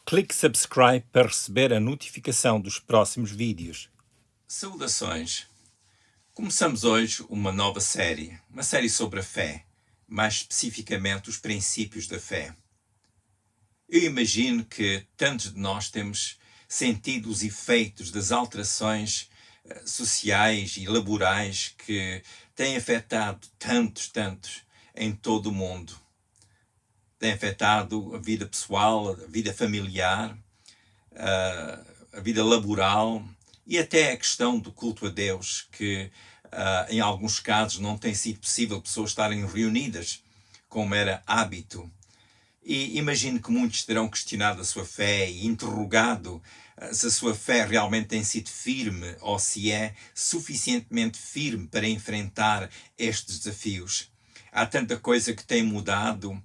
Clique subscribe para receber a notificação dos próximos vídeos. Saudações! Começamos hoje uma nova série, uma série sobre a fé, mais especificamente os princípios da fé. Eu imagino que tantos de nós temos sentido os efeitos das alterações sociais e laborais que têm afetado tantos em todo o mundo. Tem afetado a vida pessoal, a vida familiar, a vida laboral e até a questão do culto a Deus, que em alguns casos não tem sido possível pessoas estarem reunidas como era hábito. E imagino que muitos terão questionado a sua fé e interrogado se a sua fé realmente tem sido firme ou se é suficientemente firme para enfrentar estes desafios. Há tanta coisa que tem mudado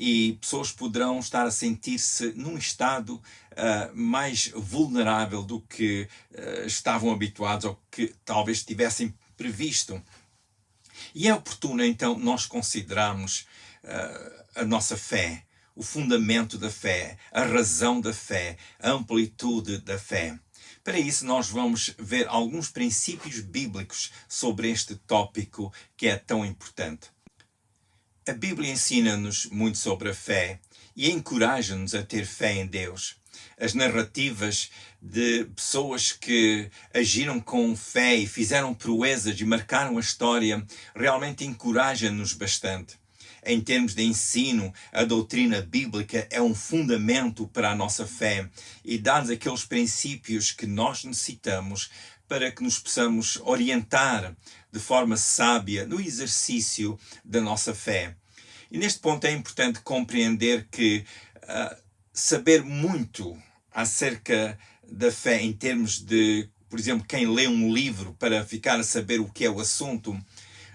e pessoas poderão estar a sentir-se num estado mais vulnerável do que estavam habituados ou que talvez tivessem previsto. E é oportuno então nós considerarmos a nossa fé, o fundamento da fé, a razão da fé, a amplitude da fé. Para isso nós vamos ver alguns princípios bíblicos sobre este tópico que é tão importante. A Bíblia ensina-nos muito sobre a fé e encoraja-nos a ter fé em Deus. As narrativas de pessoas que agiram com fé e fizeram proezas e marcaram a história realmente encorajam-nos bastante. Em termos de ensino, a doutrina bíblica é um fundamento para a nossa fé e dá-nos aqueles princípios que nós necessitamos para que nos possamos orientar de forma sábia no exercício da nossa fé. E neste ponto é importante compreender que saber muito acerca da fé em termos de, por exemplo, quem lê um livro para ficar a saber o que é o assunto,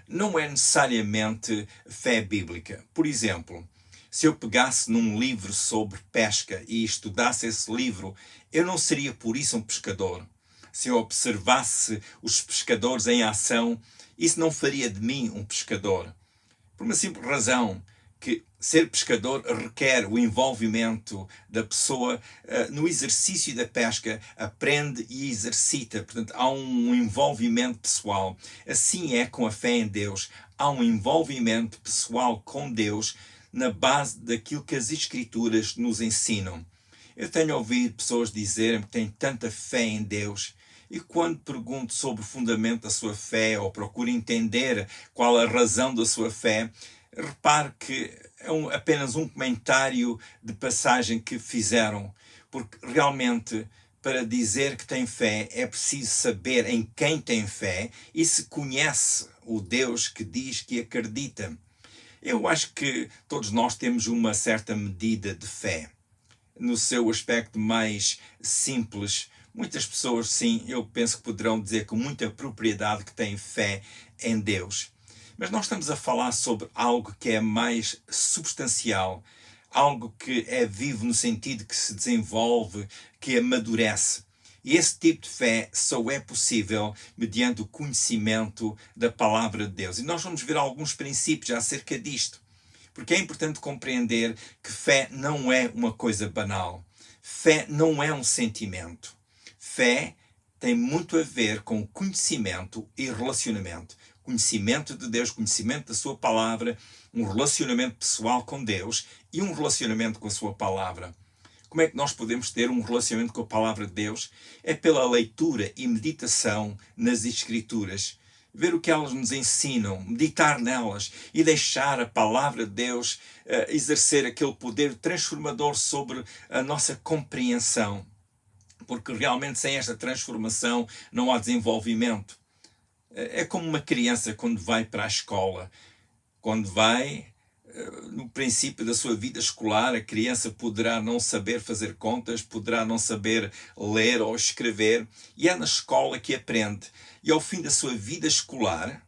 não é necessariamente fé bíblica. Por exemplo, se eu pegasse num livro sobre pesca e estudasse esse livro, eu não seria por isso um pescador. Se eu observasse os pescadores em ação, isso não faria de mim um pescador. Por uma simples razão, que ser pescador requer o envolvimento da pessoa no exercício da pesca, aprende e exercita. Portanto, há um envolvimento pessoal. Assim é com a fé em Deus. Há um envolvimento pessoal com Deus na base daquilo que as Escrituras nos ensinam. Eu tenho ouvido pessoas dizerem que têm tanta fé em Deus. E quando pergunto sobre o fundamento da sua fé ou procuro entender qual a razão da sua fé, repare que é apenas um comentário de passagem que fizeram, porque realmente para dizer que tem fé é preciso saber em quem tem fé e se conhece o Deus que diz que acredita. Eu acho que todos nós temos uma certa medida de fé. No seu aspecto mais simples, muitas pessoas, sim, eu penso que poderão dizer com muita propriedade que têm fé em Deus. Mas nós estamos a falar sobre algo que é mais substancial, algo que é vivo no sentido que se desenvolve, que amadurece. E esse tipo de fé só é possível mediante o conhecimento da palavra de Deus. E nós vamos ver alguns princípios acerca disto. Porque é importante compreender que fé não é uma coisa banal. Fé não é um sentimento. Fé tem muito a ver com conhecimento e relacionamento. Conhecimento de Deus, conhecimento da sua palavra, um relacionamento pessoal com Deus e um relacionamento com a sua palavra. Como é que nós podemos ter um relacionamento com a palavra de Deus? É pela leitura e meditação nas Escrituras. Ver o que elas nos ensinam, meditar nelas e deixar a palavra de Deus exercer aquele poder transformador sobre a nossa compreensão. Porque realmente sem esta transformação não há desenvolvimento. É como uma criança quando vai para a escola. Quando vai, no princípio da sua vida escolar, a criança poderá não saber fazer contas, poderá não saber ler ou escrever, e é na escola que aprende. E ao fim da sua vida escolar,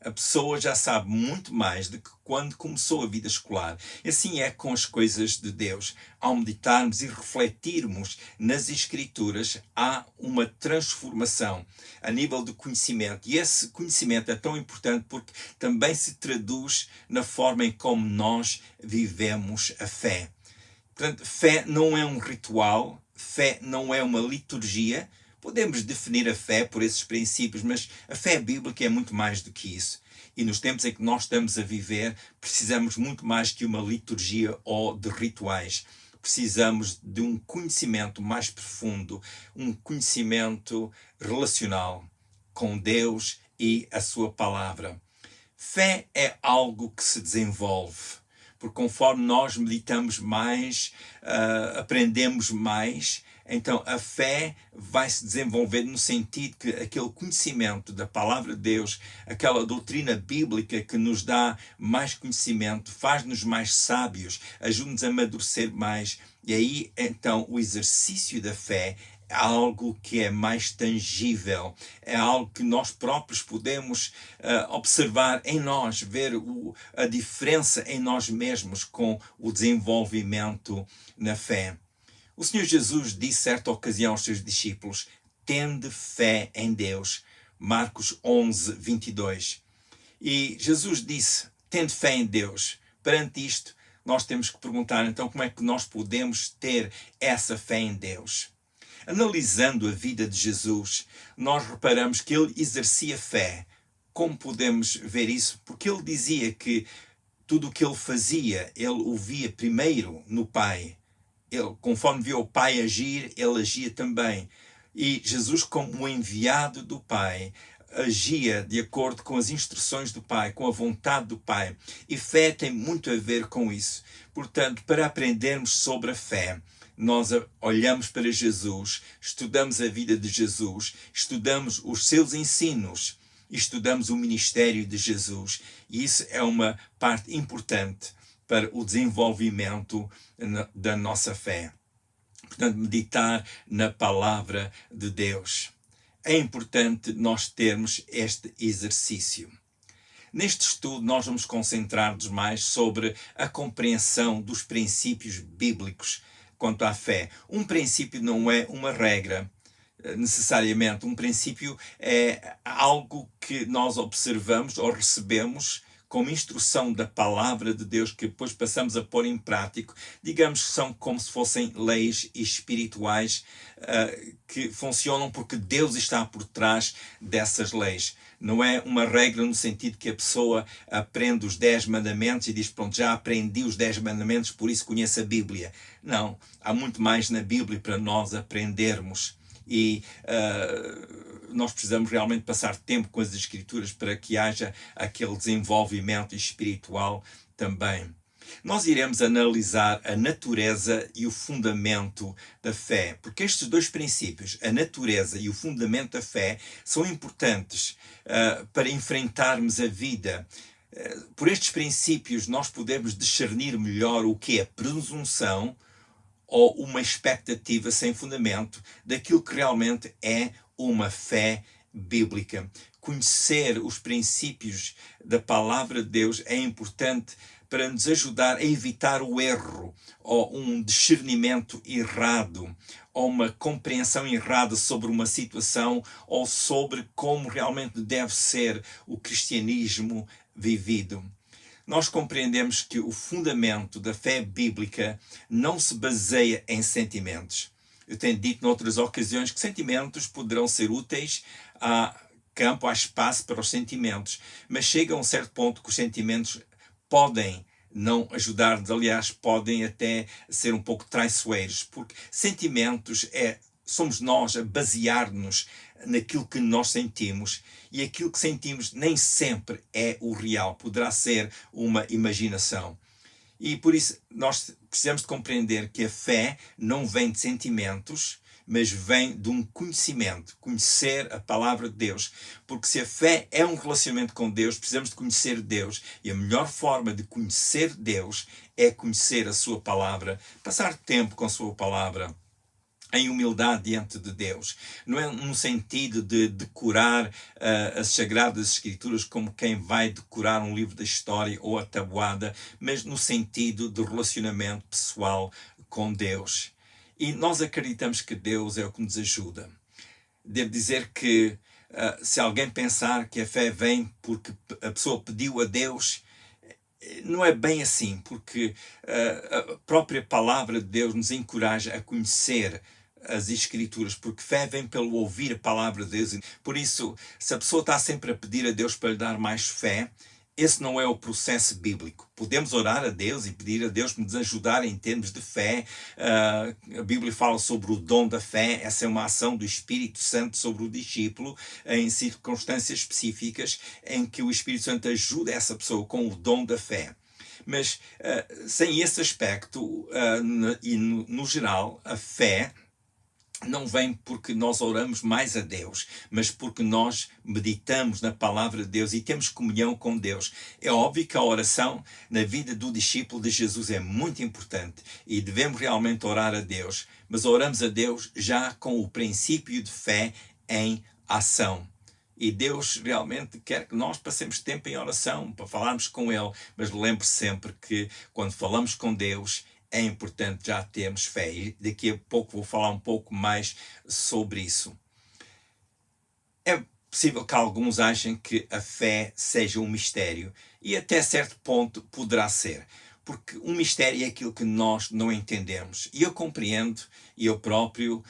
a pessoa já sabe muito mais do que quando começou a vida escolar. E assim é com as coisas de Deus. Ao meditarmos e refletirmos nas Escrituras, há uma transformação a nível do conhecimento. E esse conhecimento é tão importante porque também se traduz na forma em como nós vivemos a fé. Portanto, fé não é um ritual, fé não é uma liturgia. Podemos definir a fé por esses princípios, mas a fé bíblica é muito mais do que isso. E nos tempos em que nós estamos a viver, precisamos muito mais que uma liturgia ou de rituais. Precisamos de um conhecimento mais profundo, um conhecimento relacional com Deus e a sua palavra. Fé é algo que se desenvolve, porque conforme nós meditamos mais, aprendemos mais, então a fé vai se desenvolver no sentido que aquele conhecimento da palavra de Deus, aquela doutrina bíblica que nos dá mais conhecimento, faz-nos mais sábios, ajuda-nos a amadurecer mais. E aí então o exercício da fé é algo que é mais tangível, é algo que nós próprios podemos observar em nós, ver a diferença em nós mesmos com o desenvolvimento na fé. O Senhor Jesus disse certa ocasião aos seus discípulos: tende fé em Deus. Marcos 11, 22. E Jesus disse: tende fé em Deus. Perante isto, nós temos que perguntar, então, como é que nós podemos ter essa fé em Deus? Analisando a vida de Jesus, nós reparamos que ele exercia fé. Como podemos ver isso? Porque ele dizia que tudo o que ele fazia, ele o via primeiro no Pai. Ele, conforme viu o Pai agir, ele agia também. E Jesus, como enviado do Pai, agia de acordo com as instruções do Pai, com a vontade do Pai. E fé tem muito a ver com isso. Portanto, para aprendermos sobre a fé, nós olhamos para Jesus, estudamos a vida de Jesus, estudamos os seus ensinos, estudamos o ministério de Jesus. E isso é uma parte importante para o desenvolvimento da nossa fé. Portanto, meditar na palavra de Deus. É importante nós termos este exercício. Neste estudo, nós vamos concentrar-nos mais sobre a compreensão dos princípios bíblicos quanto à fé. Um princípio não é uma regra, necessariamente. Um princípio é algo que nós observamos ou recebemos como instrução da palavra de Deus, que depois passamos a pôr em prático. Digamos que são como se fossem leis espirituais que funcionam porque Deus está por trás dessas leis. Não é uma regra no sentido que a pessoa aprende os 10 mandamentos e diz, pronto, já aprendi os 10 mandamentos, por isso conheço a Bíblia. Não, há muito mais na Bíblia para nós aprendermos. E nós precisamos realmente passar tempo com as Escrituras para que haja aquele desenvolvimento espiritual também. Nós iremos analisar a natureza e o fundamento da fé, porque estes dois princípios, a natureza e o fundamento da fé, são importantes para enfrentarmos a vida. Por estes princípios, nós podemos discernir melhor o que é presunção ou uma expectativa sem fundamento daquilo que realmente é uma fé bíblica. Conhecer os princípios da palavra de Deus é importante para nos ajudar a evitar o erro, ou um discernimento errado, ou uma compreensão errada sobre uma situação, ou sobre como realmente deve ser o cristianismo vivido. Nós compreendemos que o fundamento da fé bíblica não se baseia em sentimentos. Eu tenho dito noutras ocasiões que sentimentos poderão ser úteis, há campo, há espaço para os sentimentos, mas chega a um certo ponto que os sentimentos podem não ajudar-nos, aliás, podem até ser um pouco traiçoeiros, porque sentimentos somos nós a basear-nos naquilo que nós sentimos, e aquilo que sentimos nem sempre é o real, poderá ser uma imaginação. E por isso nós precisamos de compreender que a fé não vem de sentimentos, mas vem de um conhecimento, conhecer a palavra de Deus. Porque se a fé é um relacionamento com Deus, precisamos de conhecer Deus. E a melhor forma de conhecer Deus é conhecer a sua palavra, passar tempo com a sua palavra, em humildade diante de Deus. Não é no sentido de decorar as Sagradas Escrituras como quem vai decorar um livro da história ou a tabuada, mas no sentido de relacionamento pessoal com Deus. E nós acreditamos que Deus é o que nos ajuda. Devo dizer que se alguém pensar que a fé vem porque a pessoa pediu a Deus, não é bem assim, porque a própria palavra de Deus nos encoraja a conhecer as Escrituras, porque fé vem pelo ouvir a palavra de Deus. Por isso, se a pessoa está sempre a pedir a Deus para lhe dar mais fé, esse não é o processo bíblico. Podemos orar a Deus e pedir a Deus para nos ajudar em termos de fé. A Bíblia fala sobre o dom da fé. Essa é uma ação do Espírito Santo sobre o discípulo em circunstâncias específicas em que o Espírito Santo ajuda essa pessoa com o dom da fé. Mas sem esse aspecto, e no geral, a fé não vem porque nós oramos mais a Deus, mas porque nós meditamos na palavra de Deus e temos comunhão com Deus. É óbvio que a oração na vida do discípulo de Jesus é muito importante e devemos realmente orar a Deus, mas oramos a Deus já com o princípio de fé em ação. E Deus realmente quer que nós passemos tempo em oração para falarmos com Ele, mas lembre sempre que quando falamos com Deus é importante já termos fé. E daqui a pouco vou falar um pouco mais sobre isso. É possível que alguns achem que a fé seja um mistério, e até certo ponto poderá ser, porque um mistério é aquilo que nós não entendemos. E eu compreendo, e eu próprio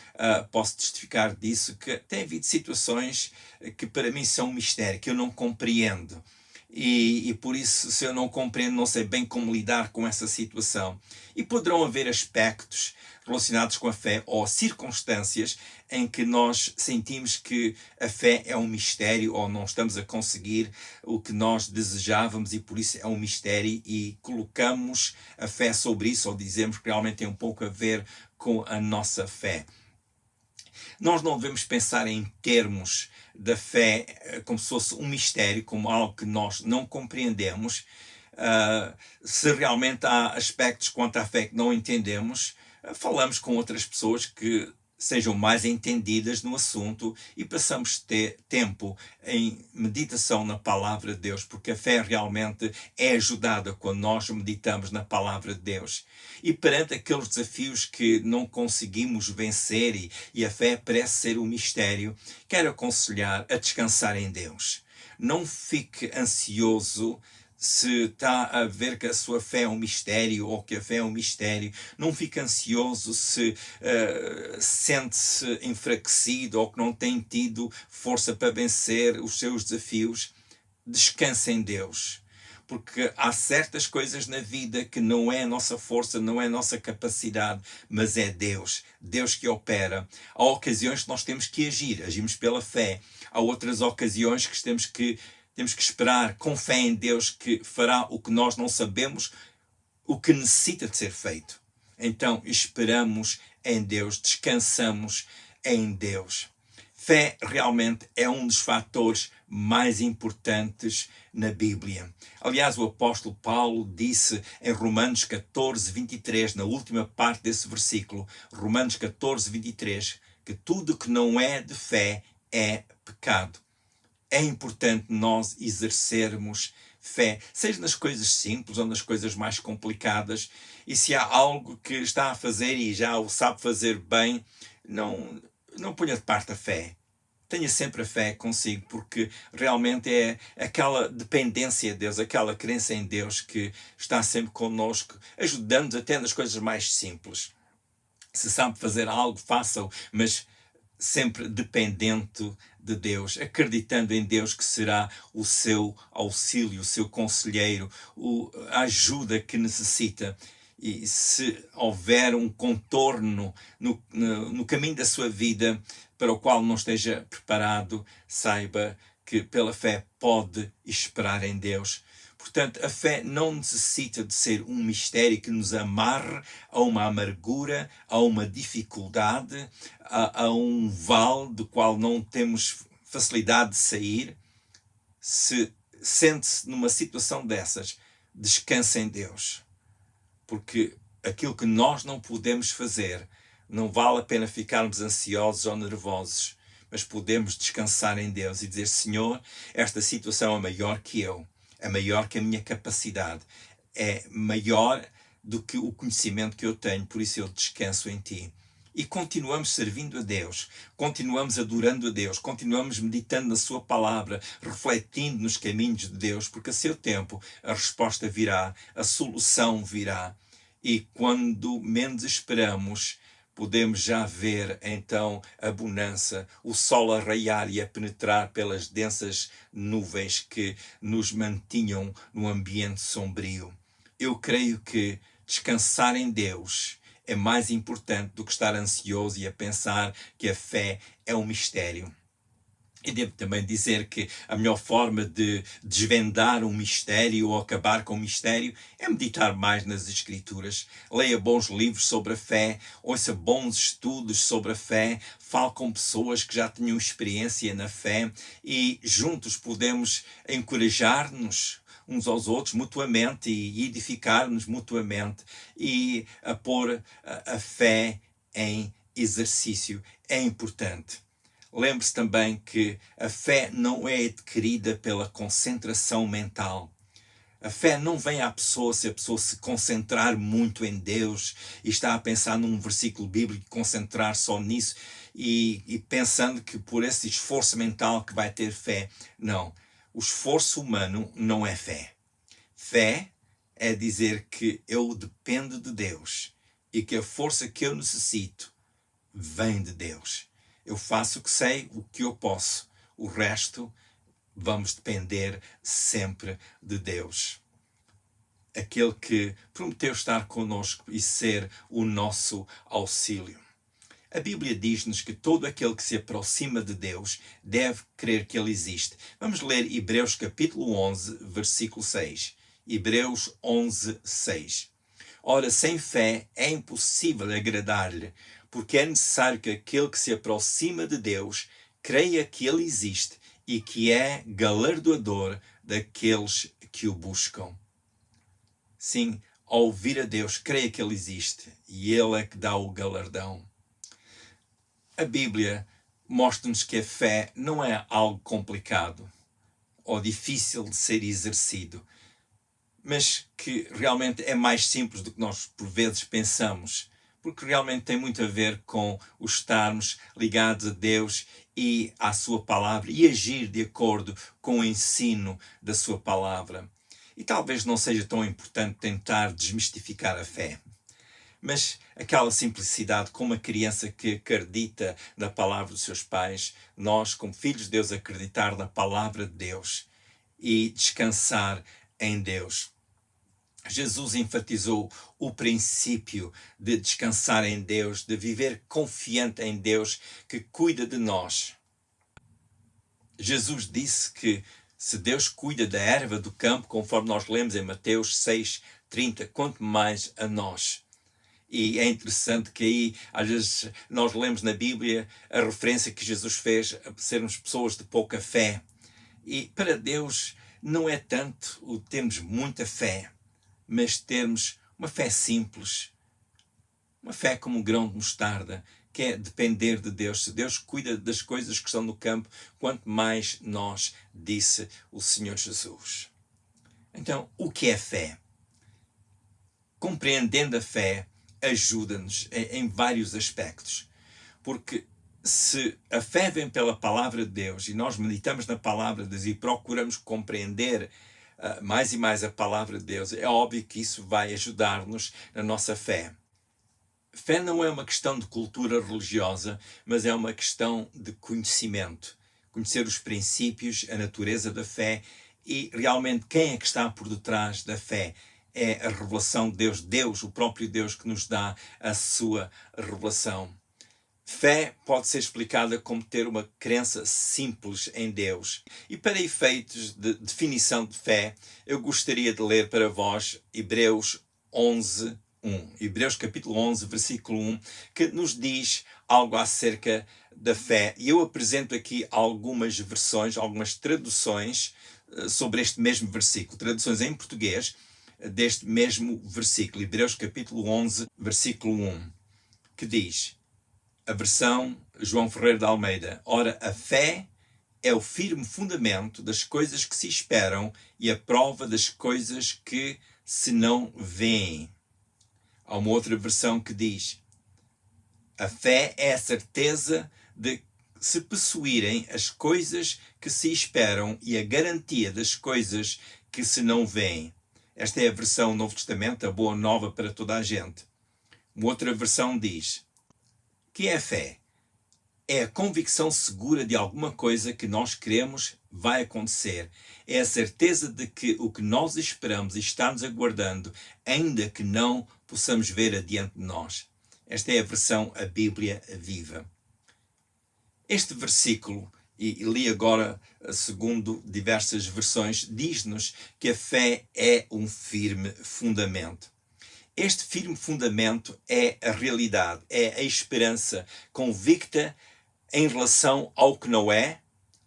posso testificar disso, que tem havido situações que para mim são um mistério, que eu não compreendo. E por isso, se eu não compreendo, não sei bem como lidar com essa situação. E poderão haver aspectos relacionados com a fé ou circunstâncias em que nós sentimos que a fé é um mistério ou não estamos a conseguir o que nós desejávamos e por isso é um mistério e colocamos a fé sobre isso ou dizemos que realmente tem um pouco a ver com a nossa fé. Nós não devemos pensar em termos da fé como se fosse um mistério, como algo que nós não compreendemos. Se realmente há aspectos quanto à fé que não entendemos, falamos com outras pessoas que sejam mais entendidas no assunto e passamos tempo em meditação na palavra de Deus, porque a fé realmente é ajudada quando nós meditamos na palavra de Deus. E perante aqueles desafios que não conseguimos vencer e a fé parece ser um mistério, quero aconselhar a descansar em Deus. Não fique ansioso se está a ver que a sua fé é um mistério ou que a fé é um mistério. Não fique ansioso se sente-se enfraquecido ou que não tem tido força para vencer os seus desafios. Descanse em Deus. Porque há certas coisas na vida que não é a nossa força, não é a nossa capacidade, mas é Deus. Deus que opera. Há ocasiões que nós temos que agir, agimos pela fé. Há outras ocasiões que temos que esperar com fé em Deus que fará o que nós não sabemos, o que necessita de ser feito. Então esperamos em Deus, descansamos em Deus. Fé realmente é um dos fatores mais importantes na Bíblia. Aliás, o apóstolo Paulo disse em Romanos 14, 23, na última parte desse versículo, Romanos 14, 23, que tudo que não é de fé é pecado. É importante nós exercermos fé, seja nas coisas simples ou nas coisas mais complicadas. E se há algo que está a fazer e já o sabe fazer bem, não ponha de parte a fé. Tenha sempre a fé consigo, porque realmente é aquela dependência de Deus, aquela crença em Deus que está sempre connosco, ajudando-nos até nas coisas mais simples. Se sabe fazer algo, faça-o, mas sempre dependente de Deus, acreditando em Deus que será o seu auxílio, o seu conselheiro, a ajuda que necessita. E se houver um contorno no caminho da sua vida para o qual não esteja preparado, saiba que pela fé pode esperar em Deus. Portanto, a fé não necessita de ser um mistério que nos amarre a uma amargura, a uma dificuldade, a um vale do qual não temos facilidade de sair. Se sente-se numa situação dessas, descanse em Deus. Porque aquilo que nós não podemos fazer, não vale a pena ficarmos ansiosos ou nervosos, mas podemos descansar em Deus e dizer: Senhor, esta situação é maior que eu. É maior que a minha capacidade, é maior do que o conhecimento que eu tenho, por isso eu descanso em Ti. e continuamos servindo a Deus, continuamos adorando a Deus, continuamos meditando na sua palavra, refletindo nos caminhos de Deus, porque a seu tempo a resposta virá, a solução virá. E quando menos esperamos, podemos já ver então a bonança, o sol a raiar e a penetrar pelas densas nuvens que nos mantinham no ambiente sombrio. Eu creio que descansar em Deus é mais importante do que estar ansioso e a pensar que a fé é um mistério. E devo também dizer que a melhor forma de desvendar um mistério ou acabar com um mistério é meditar mais nas Escrituras. Leia bons livros sobre a fé, ouça bons estudos sobre a fé, fale com pessoas que já tenham experiência na fé e juntos podemos encorajar-nos uns aos outros mutuamente e edificar-nos mutuamente e a pôr a fé em exercício. É importante. Lembre-se também que a fé não é adquirida pela concentração mental. A fé não vem à pessoa se a pessoa se concentrar muito em Deus e está a pensar num versículo bíblico e concentrar só nisso e pensando que por esse esforço mental que vai ter fé. Não. O esforço humano não é fé. Fé é dizer que eu dependo de Deus e que a força que eu necessito vem de Deus. Eu faço o que sei, o que eu posso. O resto, vamos depender sempre de Deus. Aquele que prometeu estar conosco e ser o nosso auxílio. A Bíblia diz-nos que todo aquele que se aproxima de Deus deve crer que Ele existe. Vamos ler Hebreus capítulo 11, versículo 6. Hebreus 11, 6. Ora, sem fé é impossível agradar-lhe, porque é necessário que aquele que se aproxima de Deus creia que Ele existe e que é galardoador daqueles que o buscam. Sim, ao ouvir a Deus, creia que Ele existe e Ele é que dá o galardão. A Bíblia mostra-nos que a fé não é algo complicado ou difícil de ser exercido, mas que realmente é mais simples do que nós por vezes pensamos, porque realmente tem muito a ver com o estarmos ligados a Deus e à sua palavra e agir de acordo com o ensino da sua palavra. E talvez não seja tão importante tentar desmistificar a fé, mas aquela simplicidade como a criança que acredita na palavra dos seus pais, nós como filhos de Deus acreditar na palavra de Deus e descansar em Deus. Jesus enfatizou o princípio de descansar em Deus, de viver confiante em Deus que cuida de nós. Jesus disse que se Deus cuida da erva do campo, conforme nós lemos em Mateus 6:30, quanto mais a nós. E é interessante que aí, às vezes, nós lemos na Bíblia a referência que Jesus fez a sermos pessoas de pouca fé. E para Deus não é tanto o termos muita fé, mas termos uma fé simples, uma fé como um grão de mostarda, que é depender de Deus. Se Deus cuida das coisas que estão no campo, quanto mais nós, disse o Senhor Jesus. Então, o que é fé? Compreendendo a fé, ajuda-nos em vários aspectos. Porque se a fé vem pela palavra de Deus e nós meditamos na palavra de Deus e procuramos compreender mais e mais a palavra de Deus, é óbvio que isso vai ajudar-nos na nossa fé. Fé não é uma questão de cultura religiosa, mas é uma questão de conhecimento. Conhecer os princípios, a natureza da fé e realmente quem é que está por detrás da fé. É a revelação de Deus, Deus, o próprio Deus que nos dá a sua revelação. Fé pode ser explicada como ter uma crença simples em Deus. E para efeitos de definição de fé, eu gostaria de ler para vós Hebreus 11, 1. Hebreus capítulo 11, versículo 1, que nos diz algo acerca da fé. E eu apresento aqui algumas versões, algumas traduções sobre este mesmo versículo. Traduções em português deste mesmo versículo. Hebreus capítulo 11, versículo 1, que diz... A versão João Ferreira de Almeida. Ora, a fé é o firme fundamento das coisas que se esperam e a prova das coisas que se não veem. Há uma outra versão que diz: A fé é a certeza de se possuírem as coisas que se esperam e a garantia das coisas que se não veem. Esta é a versão Novo Testamento, a boa nova para toda a gente. Uma outra versão diz: que é a fé? É a convicção segura de alguma coisa que nós queremos vai acontecer. É a certeza de que o que nós esperamos e está nos aguardando, ainda que não possamos ver adiante de nós. Esta é a versão A Bíblia Viva. Este versículo, e li agora segundo diversas versões, diz-nos que a fé é um firme fundamento. Este firme fundamento é a realidade, é a esperança convicta em relação ao que não é,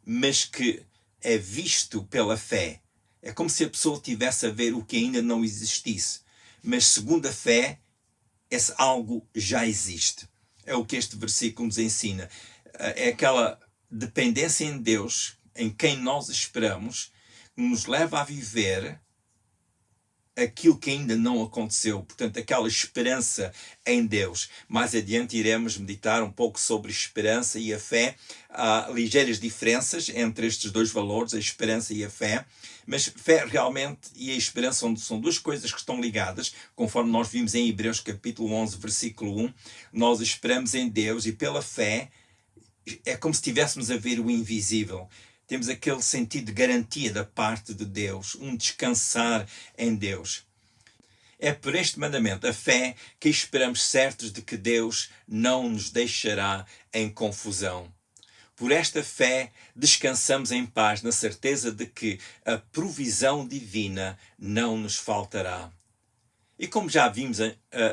mas que é visto pela fé. É como se a pessoa estivesse a ver o que ainda não existisse, mas segundo a fé, esse algo já existe. É o que este versículo nos ensina. É aquela dependência em Deus, em quem nós esperamos, que nos leva a viver aquilo que ainda não aconteceu. Portanto, aquela esperança em Deus. Mais adiante iremos meditar um pouco sobre esperança e a fé. Há ligeiras diferenças entre estes dois valores, a esperança e a fé. Mas fé realmente e a esperança são duas coisas que estão ligadas. Conforme nós vimos em Hebreus capítulo 11, versículo 1, nós esperamos em Deus e pela fé é como se estivéssemos a ver o invisível. Temos aquele sentido de garantia da parte de Deus, um descansar em Deus. É por este mandamento, a fé, que esperamos certos de que Deus não nos deixará em confusão. Por esta fé, descansamos em paz, na certeza de que a provisão divina não nos faltará. E como já vimos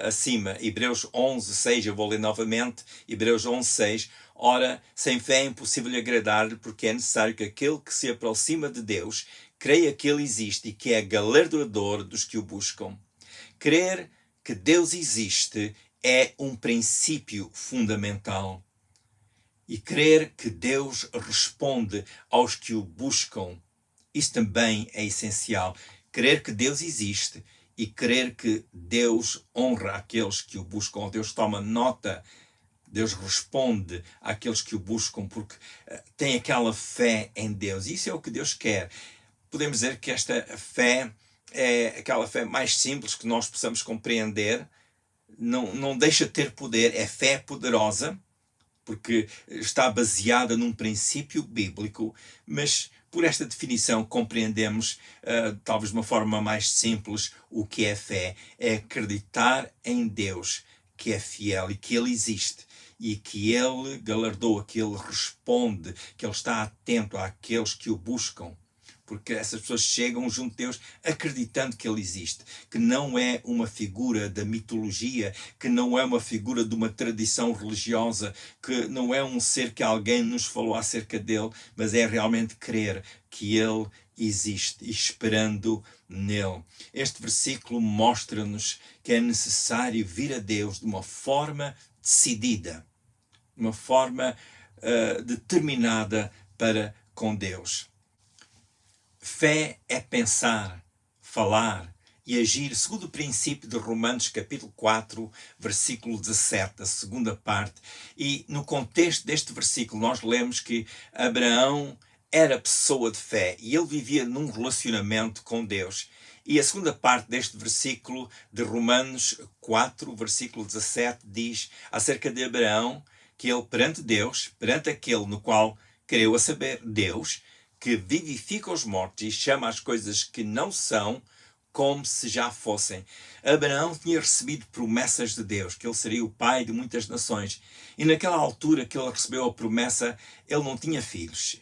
acima, Hebreus 11, 6, eu vou ler novamente, Hebreus 11, 6, ora, sem fé é impossível agradar-lhe, porque é necessário que aquele que se aproxima de Deus creia que ele existe e que é galardoador dos que o buscam. Crer que Deus existe é um princípio fundamental. E crer que Deus responde aos que o buscam, isso também é essencial. Crer que Deus existe e crer que Deus honra aqueles que o buscam. Deus toma nota, Deus responde àqueles que o buscam, porque tem aquela fé em Deus. Isso é o que Deus quer. Podemos dizer que esta fé é aquela fé mais simples que nós possamos compreender. Não deixa de ter poder, é fé poderosa, porque está baseada num princípio bíblico, mas por esta definição compreendemos, talvez de uma forma mais simples, o que é fé. É acreditar em Deus, que é fiel e que Ele existe, e que Ele galardoa, que Ele responde, que Ele está atento àqueles que o buscam. Porque essas pessoas chegam junto de Deus acreditando que Ele existe, que não é uma figura da mitologia, que não é uma figura de uma tradição religiosa, que não é um ser que alguém nos falou acerca dele, mas é realmente crer que Ele existe e esperando nele. Este versículo mostra-nos que é necessário vir a Deus de uma forma decidida, de uma forma determinada para com Deus. Fé é pensar, falar e agir segundo o princípio de Romanos capítulo 4, versículo 17, a segunda parte. E no contexto deste versículo nós lemos que Abraão era pessoa de fé e ele vivia num relacionamento com Deus. E a segunda parte deste versículo de Romanos 4, versículo 17, diz acerca de Abraão que ele perante Deus, perante aquele no qual creu, a saber, Deus, que vivifica os mortos e chama as coisas que não são como se já fossem. Abraão tinha recebido promessas de Deus, que ele seria o pai de muitas nações. E naquela altura que ele recebeu a promessa, ele não tinha filhos.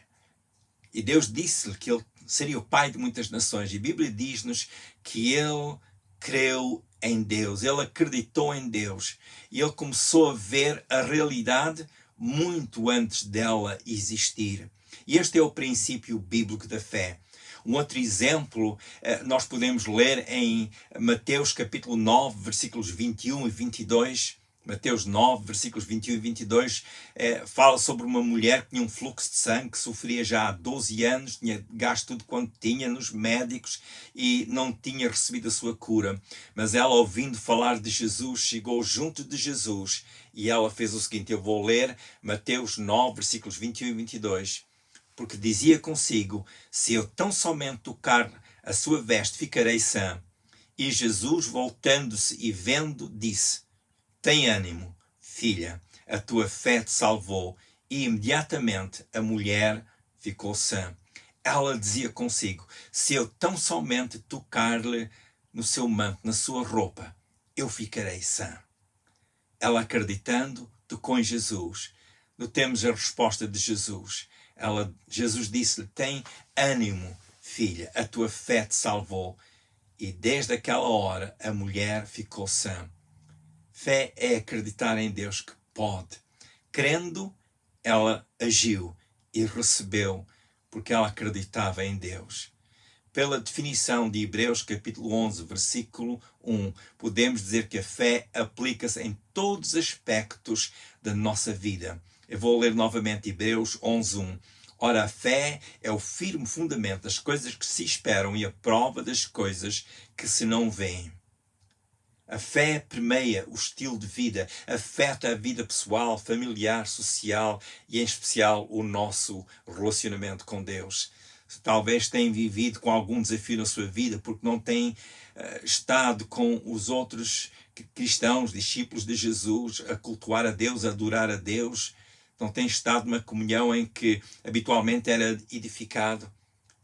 E Deus disse-lhe que ele seria o pai de muitas nações. E a Bíblia diz-nos que ele creu em Deus, ele acreditou em Deus. E ele começou a ver a realidade muito antes dela existir. E este é o princípio bíblico da fé. Um outro exemplo nós podemos ler em Mateus capítulo 9, versículos 21 e 22. Mateus 9, versículos 21 e 22, fala sobre uma mulher que tinha um fluxo de sangue, que sofria já há 12 anos, tinha gasto tudo quanto tinha nos médicos e não tinha recebido a sua cura. Mas ela, ouvindo falar de Jesus, chegou junto de Jesus e ela fez o seguinte, eu vou ler Mateus 9, versículos 21 e 22, porque dizia consigo, se eu tão somente tocar a sua veste, ficarei sã. E Jesus, voltando-se e vendo, disse, tem ânimo, filha, a tua fé te salvou. E imediatamente a mulher ficou sã. Ela dizia consigo, se eu tão somente tocar-lhe no seu manto, na sua roupa, eu ficarei sã. Ela acreditando, tocou em Jesus. Notemos a resposta de Jesus. Jesus disse-lhe, tem ânimo, filha, a tua fé te salvou. E desde aquela hora a mulher ficou sã. Fé é acreditar em Deus que pode. Crendo, ela agiu e recebeu, porque ela acreditava em Deus. Pela definição de Hebreus capítulo 11, versículo 1, podemos dizer que a fé aplica-se em todos os aspectos da nossa vida. Eu vou ler novamente Hebreus 11, 1. Ora, a fé é o firme fundamento das coisas que se esperam e a prova das coisas que se não veem. A fé permeia o estilo de vida, afeta a vida pessoal, familiar, social e, em especial, o nosso relacionamento com Deus. Talvez tenham vivido com algum desafio na sua vida porque não têm estado com os outros cristãos, discípulos de Jesus, a cultuar a Deus, a adorar a Deus. Não têm estado numa comunhão em que habitualmente era edificado.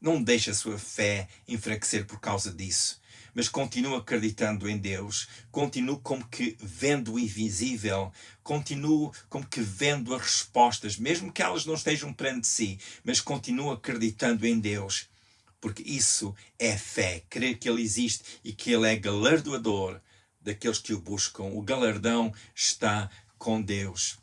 Não deixe a sua fé enfraquecer por causa disso. Mas continue acreditando em Deus, continue como que vendo o invisível, continue como que vendo as respostas, mesmo que elas não estejam perante si, mas continue acreditando em Deus, porque isso é fé, crer que Ele existe e que Ele é galardoador daqueles que o buscam. O galardão está com Deus.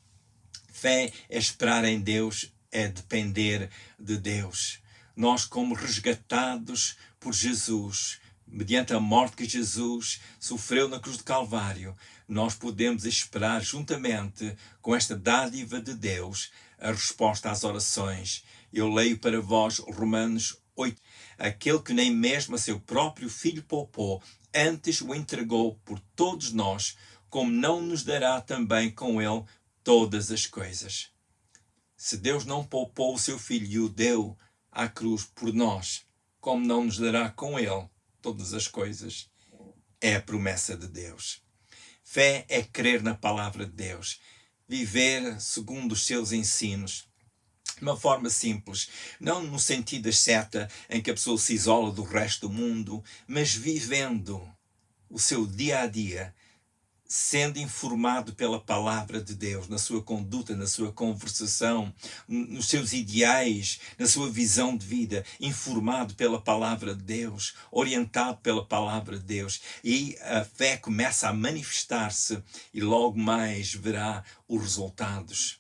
Fé é esperar em Deus, é depender de Deus. Nós, como resgatados por Jesus, mediante a morte que Jesus sofreu na cruz do Calvário, nós podemos esperar juntamente com esta dádiva de Deus a resposta às orações. Eu leio para vós Romanos 8. Aquele que nem mesmo a seu próprio Filho poupou, antes o entregou por todos nós, como não nos dará também com ele todas as coisas? Se Deus não poupou o seu Filho e o deu à cruz por nós, como não nos dará com ele todas as coisas? É a promessa de Deus. Fé é crer na palavra de Deus, viver segundo os seus ensinos, de uma forma simples, não no sentido asceta em que a pessoa se isola do resto do mundo, mas vivendo o seu dia a dia, sendo informado pela palavra de Deus, na sua conduta, na sua conversação, nos seus ideais, na sua visão de vida, informado pela palavra de Deus, orientado pela palavra de Deus. E a fé começa a manifestar-se e logo mais verá os resultados.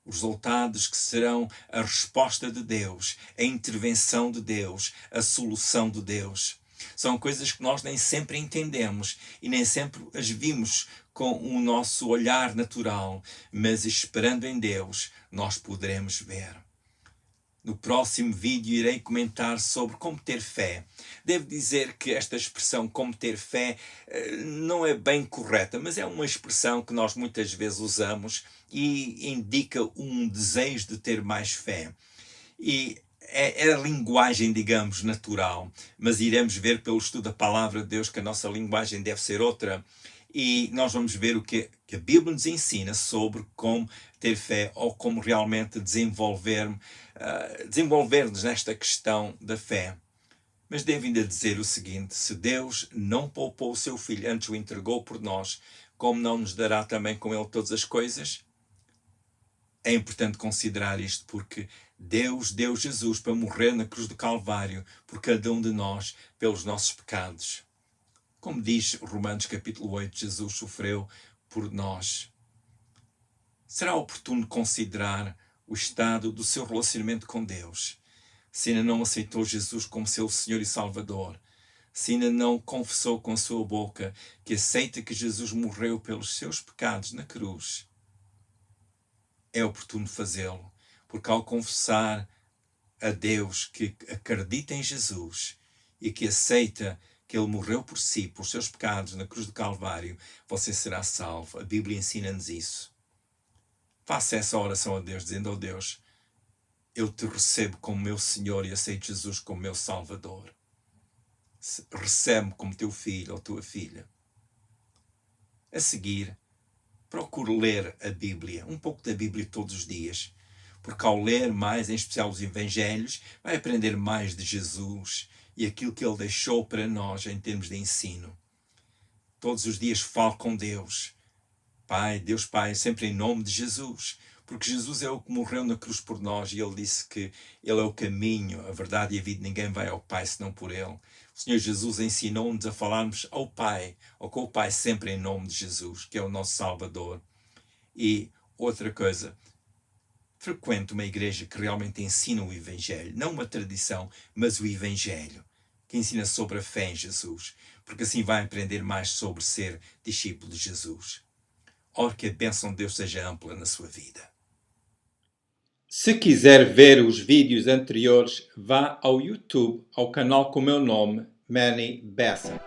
Os resultados que serão a resposta de Deus, a intervenção de Deus, a solução de Deus. São coisas que nós nem sempre entendemos e nem sempre as vimos com o nosso olhar natural, mas esperando em Deus, nós poderemos ver. No próximo vídeo irei comentar sobre como ter fé. Devo dizer que esta expressão como ter fé não é bem correta, mas é uma expressão que nós muitas vezes usamos e indica um desejo de ter mais fé. E é a linguagem, digamos, natural, mas iremos ver pelo estudo da palavra de Deus que a nossa linguagem deve ser outra e nós vamos ver o que a Bíblia nos ensina sobre como ter fé ou como realmente desenvolver-nos nesta questão da fé. Mas devo ainda dizer o seguinte, se Deus não poupou o seu Filho, antes o entregou por nós, como não nos dará também com ele todas as coisas? É importante considerar isto porque Deus deu Jesus para morrer na cruz do Calvário por cada um de nós, pelos nossos pecados. Como diz Romanos capítulo 8, Jesus sofreu por nós. Será oportuno considerar o estado do seu relacionamento com Deus. Se ainda não aceitou Jesus como seu Senhor e Salvador, se ainda não confessou com a sua boca que aceita que Jesus morreu pelos seus pecados na cruz, é oportuno fazê-lo, porque ao confessar a Deus que acredita em Jesus e que aceita que Ele morreu por si, por seus pecados na cruz do Calvário, você será salvo. A Bíblia ensina-nos isso. Faça essa oração a Deus, dizendo: oh Deus, eu te recebo como meu Senhor e aceito Jesus como meu Salvador. Recebe-me como teu filho ou tua filha. A seguir, procure ler a Bíblia, um pouco da Bíblia todos os dias, porque ao ler mais, em especial os Evangelhos, vai aprender mais de Jesus e aquilo que Ele deixou para nós em termos de ensino. Todos os dias fale com Deus. Pai, Deus Pai, sempre em nome de Jesus, porque Jesus é o que morreu na cruz por nós e Ele disse que Ele é o caminho, a verdade e a vida, ninguém vai ao Pai senão por Ele. O Senhor Jesus ensinou-nos a falarmos ao Pai, ou com o Pai sempre em nome de Jesus, que é o nosso Salvador. E outra coisa, frequente uma igreja que realmente ensina o Evangelho, não uma tradição, mas o Evangelho, que ensina sobre a fé em Jesus, porque assim vai aprender mais sobre ser discípulo de Jesus. Ora, que a bênção de Deus seja ampla na sua vida. Se quiser ver os vídeos anteriores, vá ao YouTube, ao canal com o meu nome, Manny Bessa.